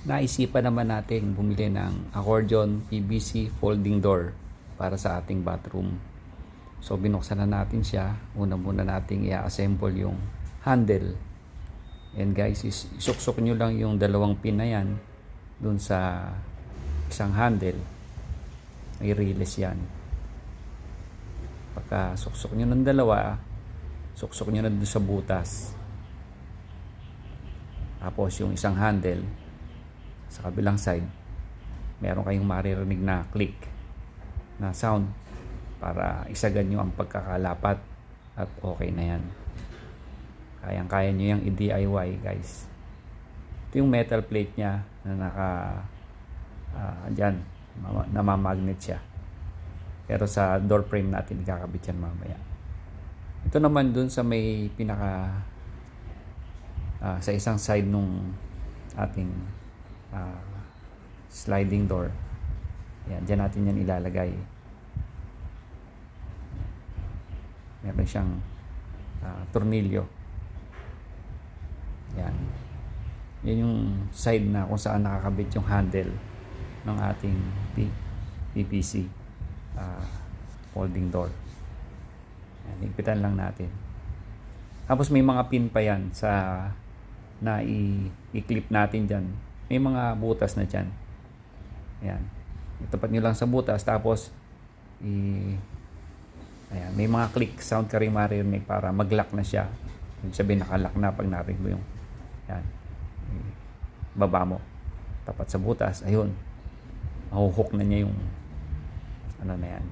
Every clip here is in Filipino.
naisipan naman natin bumili ng accordion PVC folding door para sa ating bathroom. So binuksan na natin siya. Una muna nating i-assemble yung handle. And guys, isuksok nyo lang yung dalawang pin na yan dun sa isang handle. May release yan. Pagka suksok nyo ng dalawa, suksok nyo na dun sa butas. Tapos yung isang handle sa kabilang side, meron kayong maririnig na click na sound para isagan nyo ang pagkakalapat at okay na yan. Kayang-kaya nyo yung i-DIY guys. Ito yung metal plate nya na naka dyan, namamagnet siya. Pero sa door frame natin ikakabit yan mamaya. Ito naman dun sa may pinaka sa isang side nung ating sliding door. Yan, dyan natin yan ilalagay. Meron siyang tornilyo. Yan. Yan yung side na kung saan nakakabit yung handle ng ating PVC folding door. Yan, higpitan lang natin. Tapos may mga pin pa yan sa na i-clip natin dyan. May mga butas na dyan. Ayan. Itapat nyo lang sa butas. Tapos ayan, may mga click sound ka rin maririnig para mag-lock na siya. Ibig sabihin nakalock na pag narinig mo yung yan. Baba mo. Tapat sa butas. Ayun. Mahuhook na niya yung ano na yan.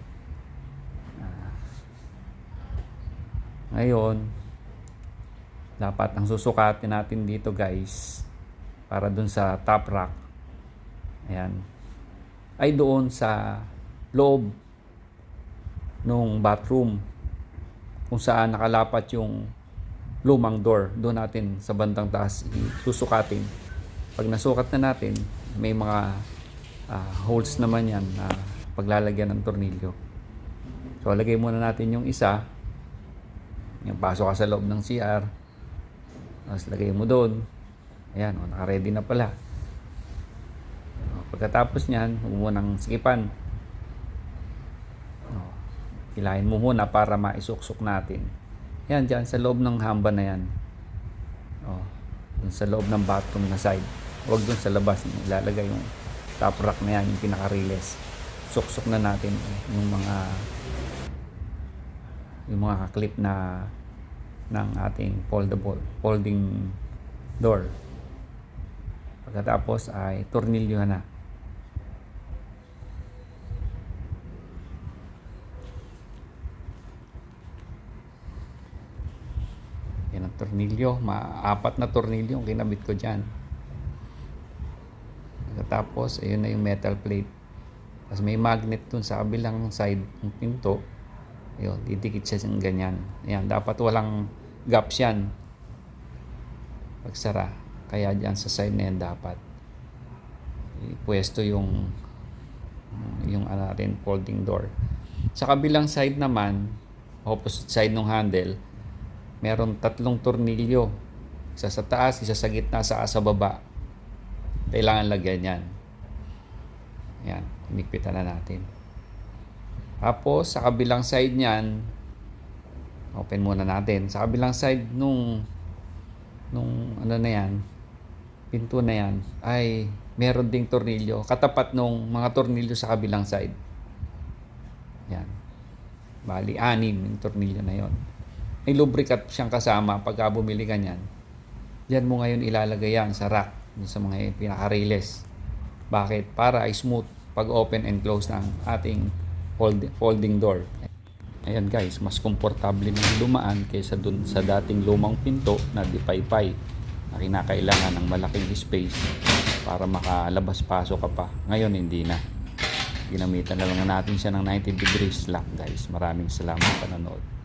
Ngayon, dapat ang susukatin natin dito guys para dun sa top rack, ayan, ay doon sa loob nung bathroom kung saan nakalapat yung lumang door. Doon natin sa bandang taas susukatin. Pag nasukat na natin, may mga holes naman yan na paglalagyan ng tornilyo. So lagay muna natin yung isa. Yung pasok ka sa loob ng CR, tapos lagay mo doon. Ayan, naka-ready na pala. Pagkatapos nyan, huwag mo nang sikipan. Hilahin mo muna para maisuksok natin. Yan, dyan sa loob ng hamba na yan. Dun sa loob ng bathroom na side. Huwag dun sa labas. Ilalagay yung top rack na yan, yung pinaka-release. Suksok na natin yung mga clip na ng ating folding door. Pagkatapos ay tornilyo na. Yan ang tornilyo. Apat na tornilyo yung kinabit ko dyan. Pagkatapos ayun na yung metal plate. Tapos may magnet dun sa kabilang side ng pinto. Ayun, didikit siya ng ganyan. Ayan, dapat walang gaps yan pagsara. Kaya dyan sa side na yan dapat pwesto yung natin folding door. Sa kabilang side naman, opposite side ng handle, meron tatlong tornilyo. Isa sa taas, isa sa gitna, sa baba. Kailangan lagyan yan. Ayan, hinigpitan na natin. Tapos sa kabilang side niyan, open muna natin. Sa kabilang side nung ano na yan, pinto na yan, ay meron ding tornilyo. Katapat nung mga tornilyo sa kabilang side. Yan. Bali, 6 yung tornilyo na yon. May lubricant siyang kasama pagka bumili ka niyan. Diyan mo ngayon ilalagay yan sa rack, sa mga pinaka-release. Bakit? Para smooth pag open and close ng ating folding door. Ayan guys, mas komportable nang dumaan kaysa dun sa dating lumang pinto na dipaypay na kinakailangan ng malaking space para makalabas-pasok ka pa. Ngayon hindi na. Ginamitan na lang natin siya ng 90 degrees lock guys. Maraming salamat sa panonood.